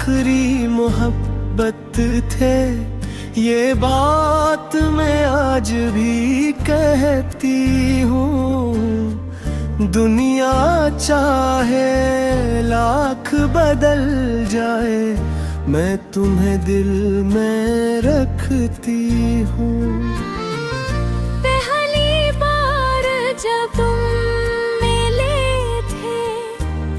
आखिरी मोहब्बत थे, ये बात मैं आज भी कहती हूँ। दुनिया चाहे लाख बदल जाए, मैं तुम्हें दिल में रखती हूँ। पहली बार जब तुम मिले थे,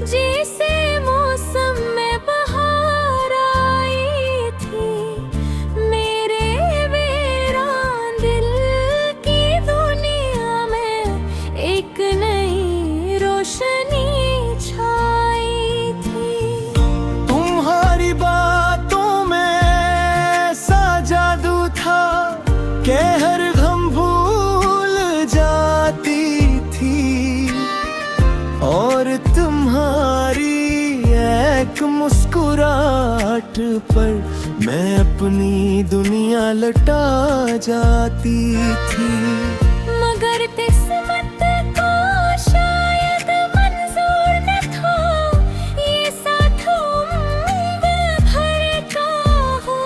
जैसे मौसम में बहार आई थी, मेरे वीरान दिल की दुनिया में एक नई रोशनी छाई थी। तुम्हारी बातों में ऐसा जादू था कि हर गम भूल जाती थी, और तुम्हारी एक मुस्कुराहट पर मैं अपनी दुनिया लौटा जाती थी। मगर किस्मत को शायद मंजूर न था, ये साथ उम्र भर का हो।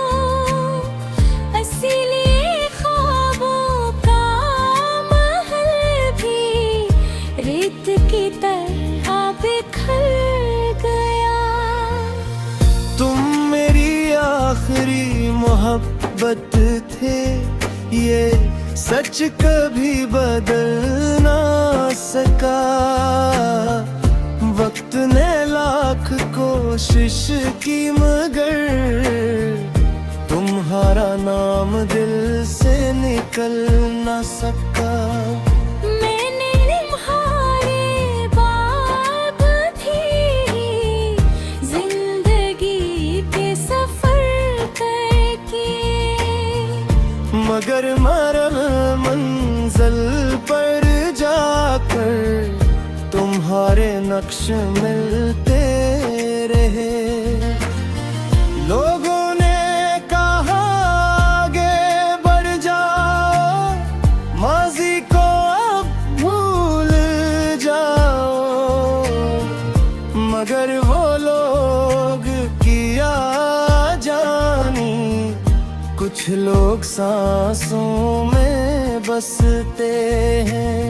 इसीलिए ख्वाबों का महल भी रेत की तरह बिखर गया। तुम मेरी आखिरी मोहब्बत थे, ये सच कभी बदल ना सका। वक्त ने लाख कोशिश की, मगर तुम्हारा नाम दिल से निकल ना सका। मैंने तुम्हारे बाप थी जिंदगी के सफर करके, मगर मरम मंजिल पर जाकर तुम्हारे नक्श मिलते रहे। लोगों ने कहा आगे बढ़ जाओ, माजी को अब भूल जाओ, मगर वो लोग किया जानी, कुछ लोग सांसों में बसते हैं।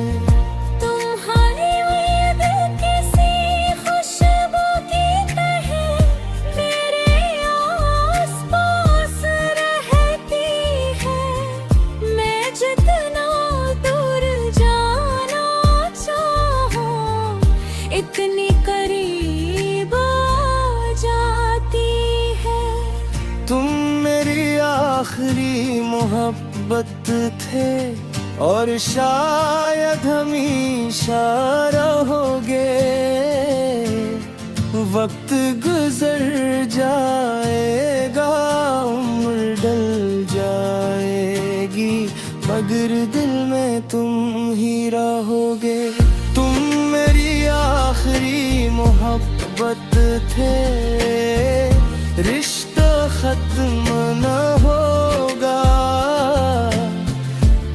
तुम्हारी उम्मीद किसी खुशबू की तरह मेरे आस-पास रहती है। मैं जितना दूर जाना चाहूं, इतनी करीब आ जाती है। तुम मेरी आखिरी मोहब्बत थे, और शायद हमेशा रहोगे। वक्त गुजर जाएगा, उम्र डल जाएगी, मगर दिल में तुम ही रहोगे। तुम मेरी आखिरी मोहब्बत थे, रिश्ता खत्म न होगा,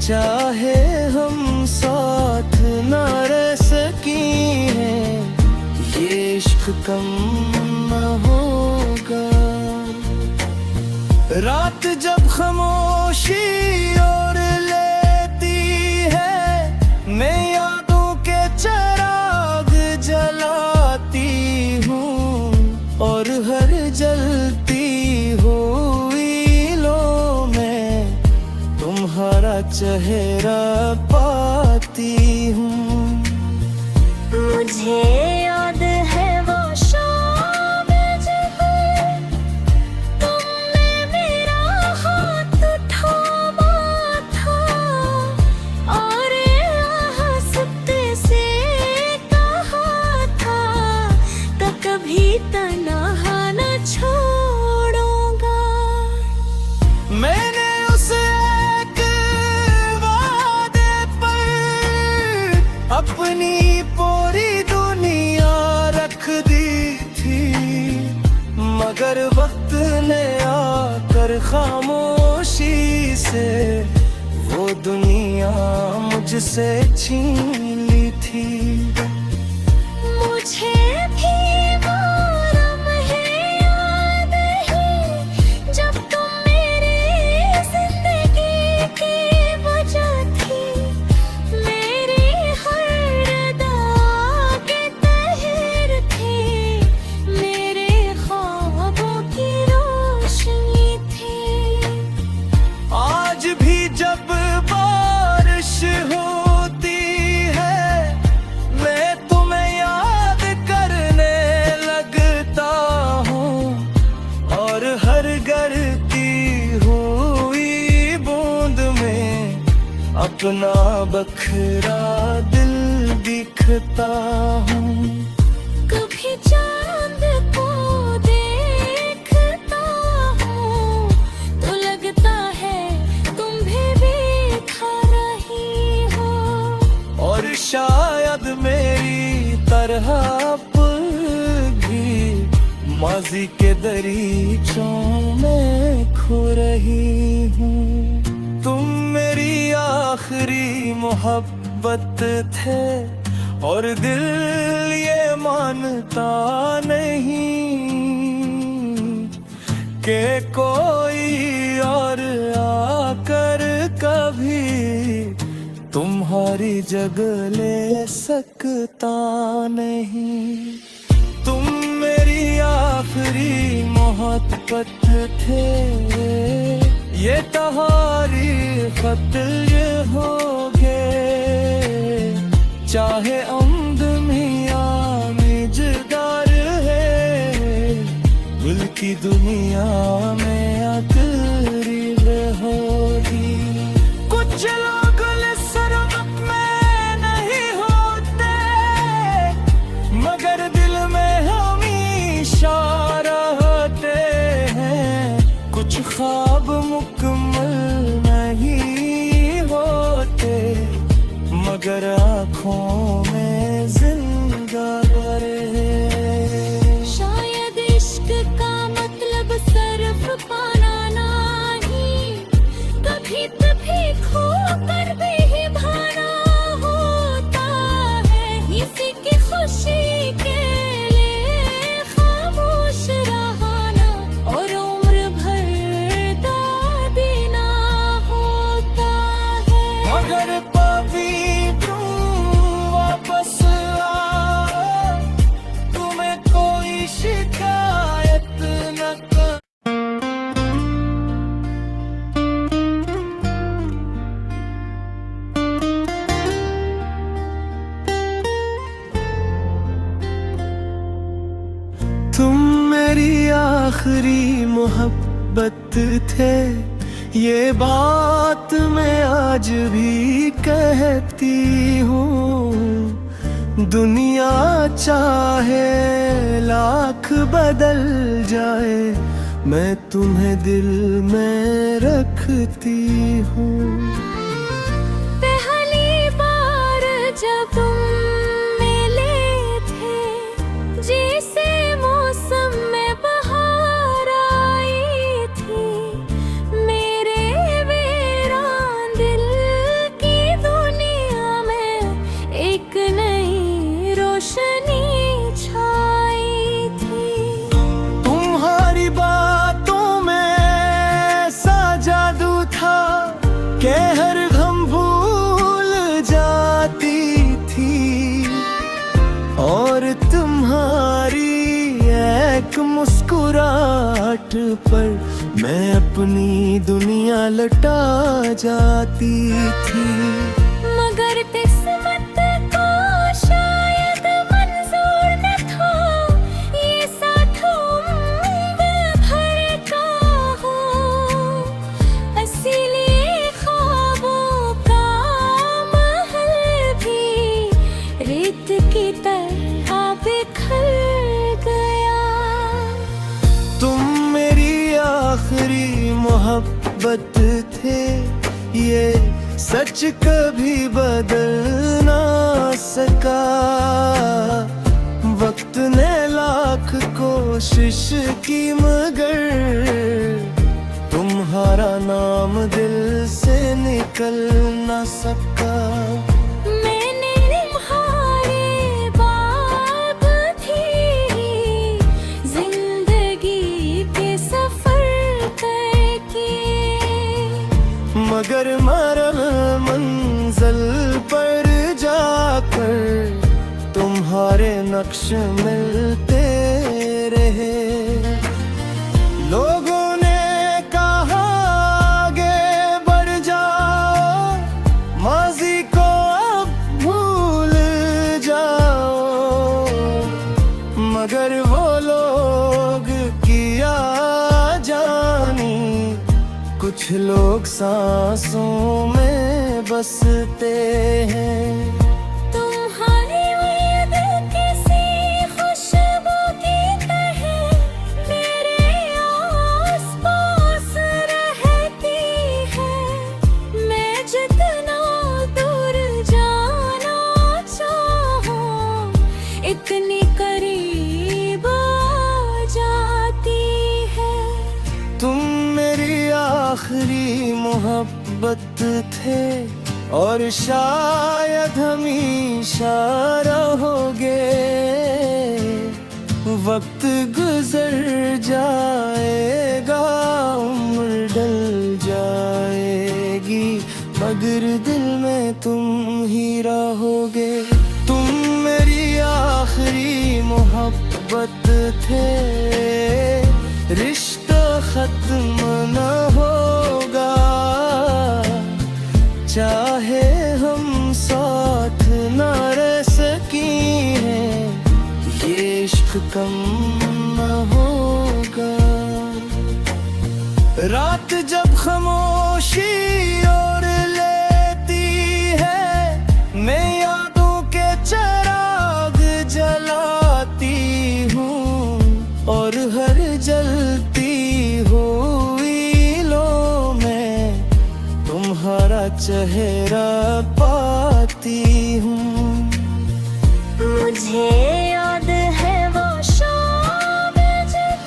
चाहे हम साथ न रह सकी हैं, ये इश्क कम न होगा। रात जब खामोशी और लेती है, मैं यादों के चिराग जलाती हूँ, और हर जलती हुई लो में तुम्हारा चेहरा पाती हूँ। मुझे याद है वो शाम जब तुमने मेरा हाथ थामा था, और हंसते से कहा था कि कभी तन्हा न छोड़ूंगा। मैंने उस एक वादे पर अपनी पूरी दुनिया रख दी थी, मगर वक्त ने आकर खामोशी से वो दुनिया मुझसे छीन ली थी। मुझे भी मालूम है याद हर गिरती हुई बूंद में अपना बखरा दिल दिखता हूँ। कभी चांद को देखता हूँ तो लगता है तुम भी दिखा रही हो, और शायद मेरी तरह भी माजी के दरीचों में खो रही हूँ। तुम मेरी आखिरी मोहब्बत थे और दिल ये मानता नहीं कि कोई और आकर कभी तुम्हारी जगह ले सकता नहीं। तुम मेरी आखिरी मोहब्बत थे, ये तहारी खत ये होगे, चाहे अम्द मियां मिजदार है, दिल की दुनिया में अकरीब होगी। कुछ लोग लिस्सरमत में नहीं होते, मगर दिल में हमेशा रहते हैं। कुछ ख्वाब मुकम्मल नहीं होते, मगर आँखों में जिंदा रहे। शायद इश्क का मतलब सिर्फ पाना नहीं, कभी कभी खो कर भी भाना होता है। किसी की खुशी के लिए खामोश रहना और उम्र भर दाद देना होता है। मगर कभी तुम वापस आओ, तुम्हें कोई शिकायत न कर। तुम मेरी आखिरी मोहब्बत थे, ये बात मैं आज भी कहती हूँ। दुनिया चाहे लाख बदल जाए, मैं तुम्हें दिल में रखती हूँ। पहली बार जब तुम मिले थे, जैसे मौसम में बहार आई थी, मेरे वीरान दिल की दुनिया में एक नई रोशनी छाई थी। तुम्हारी बातों में ऐसा जादू था कि हर गम भूल जाती थी, और तुम्हारी एक मुस्कुराहट पर मैं अपनी दुनिया लटा जाती थी। मगर किस्मत को शायद मंजूर न था ये साथ उम्र भर का हो, इसीलिए ख्वाबों का महल भी रेत की तरह बिखर गया। तुम मेरी आखिरी मोहब्बत थे, ये सच कभी बदल ना सका। वक्त ने लाख कोशिश की, मगर तुम्हारा नाम दिल से निकल ना सका। मैंने तुम्हारे बाप थी जिंदगी के सफर करके, मगर मरल मंजिल पर जाकर तुम्हारे नक्श मिलते रहे। लोगों ने कहा आगे बढ़ जाओ, माजी को अब भूल जाओ, मगर वो लोग किया कुछ लोग सांसों में बसते हैं। तुम्हारी उम्मीद किसी खुशबू की तरह मेरे आस-पास रहती है। मैं जितना दूर जाना चाहूं इतनी करीब आ जाती है। तुम मेरी आखिरी मोहब्बत थे और शायद हमेशा रहोगे। वक्त गुजर जाएगा, उम्र ढल जाएगी, मगर दिल में तुम ही रहोगे। तुम मेरी आखिरी मोहब्बत थे, रिश्ता खत्म न होगा, चाहे हम साथ न रह सकी हैं, ये इश्क कम न होगा। रात जब खामोशी ओढ़ लेती है, मैं यादों के चिराग जलाती हूँ और हर जलती हुई लो में तुम्हारा चेहरा पाती हूँ। मुझे याद है वो शाम जब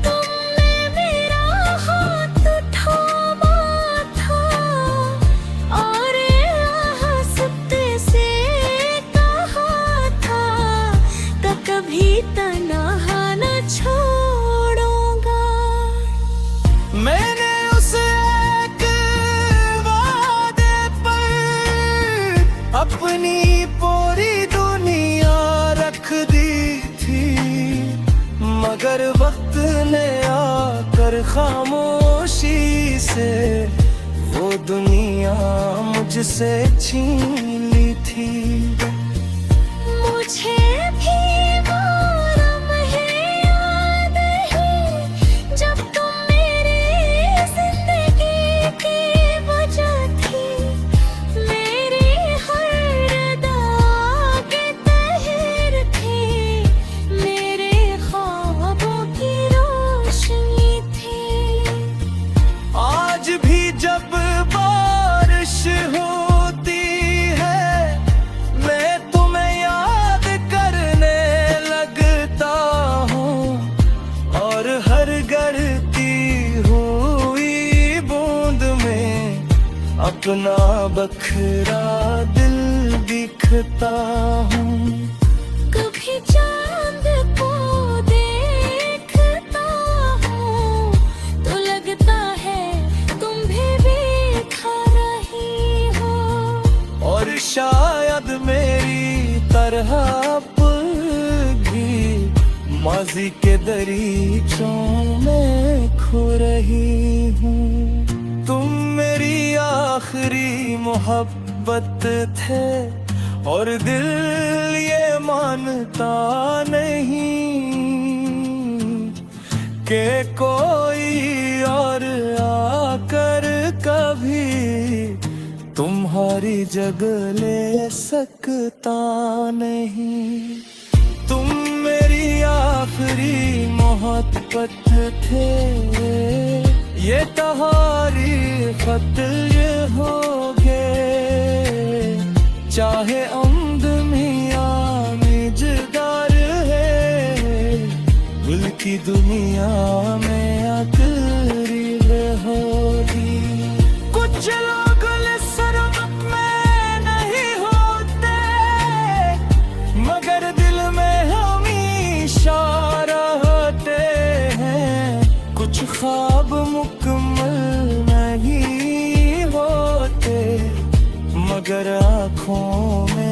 तुमने मेरा हाथ थामा था और हंसते से कहा था कि कभी तन्हा न छोड़ूंगा। मैंने उस एक वादे पर अपनी पूरी दुनिया रख दी थी, मगर वक्त ने आकर खामोशी से वो दुनिया मुझसे छीन ली थी। मुझे भी मालूम है, याद है जब तुम मेरी जिंदगी की वजह थी, मेरी हर अदा के तहर थी, मेरे ख्वाबों की रोशनी थी। आज भी जब बारिश होती है, मैं तुम्हें याद करने लगता हूँ और हर गिरती हुई बूंद में अपना बखरा दिल दिखता हूँ। कभी चांद को देखता हूँ तो लगता है तुम भी बिखर रही हो, और शायद मेरी तरह भी माजी के दरीचों में खो रही हूँ। तुम मेरी आखिरी मोहब्बत थे और दिल ये मानता नहीं कि कोई और आकर कभी तुम्हारी जगह ले सकता नहीं। तुम मेरी आखिरी मोहब्बत थे, ये तुम्हारी खत ये होगे, चाहे अम्द मियां निजदार है, दिल की दुनिया में आखिरी होगी। कुछ लोग लिस्सरत में नहीं होते, मगर दिल में हमेशा रहते हैं। कुछ ख्वाब मुकम्मल नहीं होते, मगर आँखों में